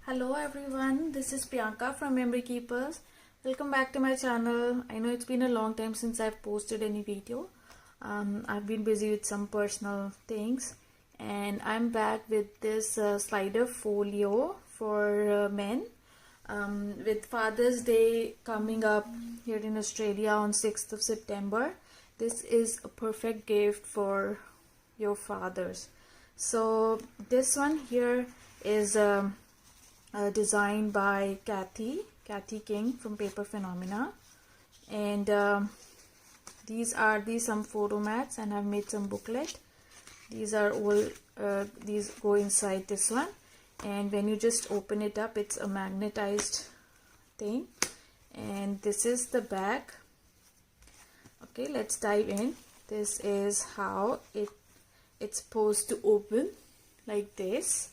Hello everyone, this is Priyanka from Memory Keepers. Welcome back to my channel. I know it's been a long time since I've posted any video. I've been busy with some personal things, and I'm back with this slider folio for men. With Father's Day coming up here in Australia on 6th of September, this is a perfect gift for your fathers. So this one here is designed by Kathy King from Paper Phenomena, and these are some photo mats, and I've made some booklet. These are all these go inside this one, and when you just open it up, it's a magnetized thing, and this is the back. Okay, let's dive in. This is how it's supposed to open, like this.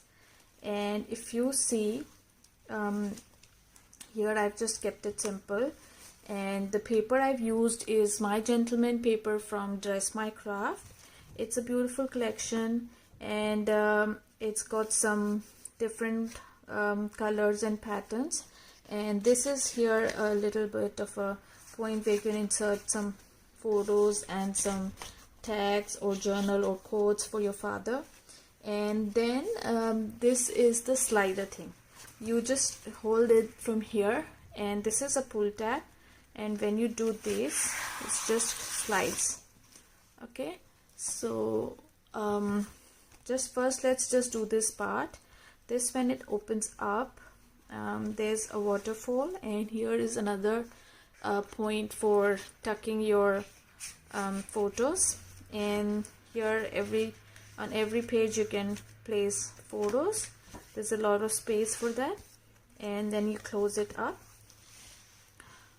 And if you see here, I've just kept it simple, and the paper I've used is My Gentleman paper from Dress My Craft. It's a beautiful collection, and it's got some different colors and patterns, and this is here a little bit of a point where you can insert some photos and some tags or journal or quotes for your father. And then this is the slider thing. You just hold it from here, and this is a pull tab, and when you do this, it just slides. Okay, so just first let's just do this part. This, when it opens up, there's a waterfall, and here is another point for tucking your photos, and here on every page you can place photos. There's a lot of space for that, and then you close it up.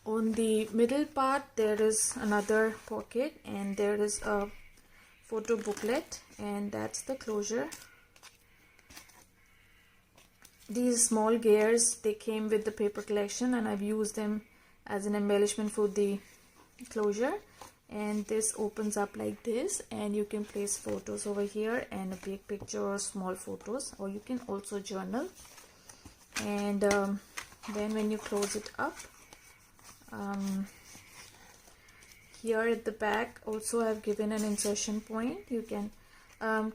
On the middle part there is another pocket, and there is a photo booklet, and that's the closure. These small gears, they came with the paper collection, and I've used them as an embellishment for the closure. And this opens up like this, and you can place photos over here, and a big picture or small photos, or you can also journal. And then when you close it up, here at the back also I've given an insertion point. You can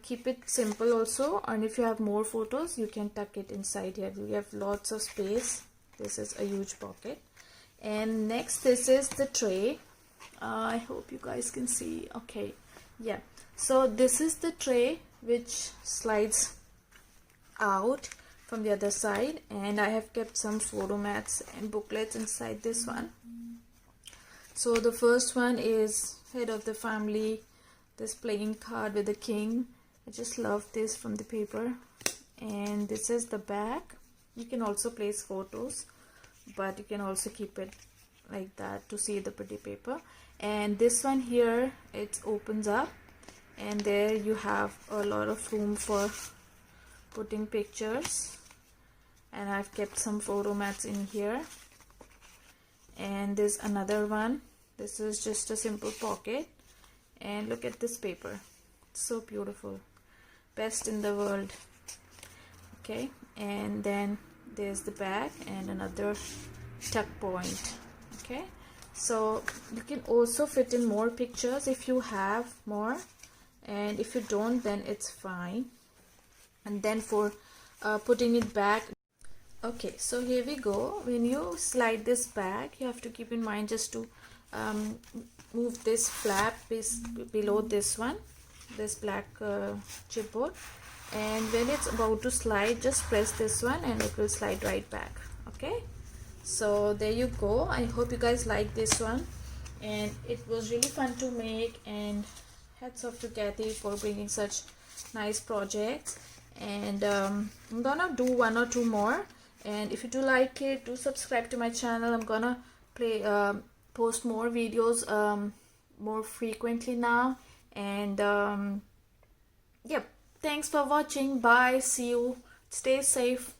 keep it simple also, and if you have more photos, you can tuck it inside here. You have lots of space. This is a huge pocket. And next, this is the tray. I hope you guys can see. Okay, yeah, so this is the tray which slides out from the other side, and I have kept some photo mats and booklets inside this one. So the first one is head of the family, this playing card with the king. I just love this from the paper. And this is the back. You can also place photos, but you can also keep it like that to see the pretty paper. And this one here, it opens up, and there you have a lot of room for putting pictures, and I've kept some photo mats in here. And there's another one. This is just a simple pocket, and look at this paper, it's so beautiful, best in the world. Okay, and then there's the back and another tuck point. Okay, so you can also fit in more pictures if you have more, and if you don't, then it's fine. And then for putting it back, okay, so here we go. When you slide this back, you have to keep in mind just to move this flap below this one, this black chipboard, and when it's about to slide, just press this one and it will slide right back. Okay, so there you go. I hope you guys like this one, and it was really fun to make, and hats off to Kathy for bringing such nice projects. And I'm gonna do one or two more, and if you do like it, do subscribe to my channel. I'm gonna post more videos more frequently now. And yep, thanks for watching. Bye, see you, stay safe.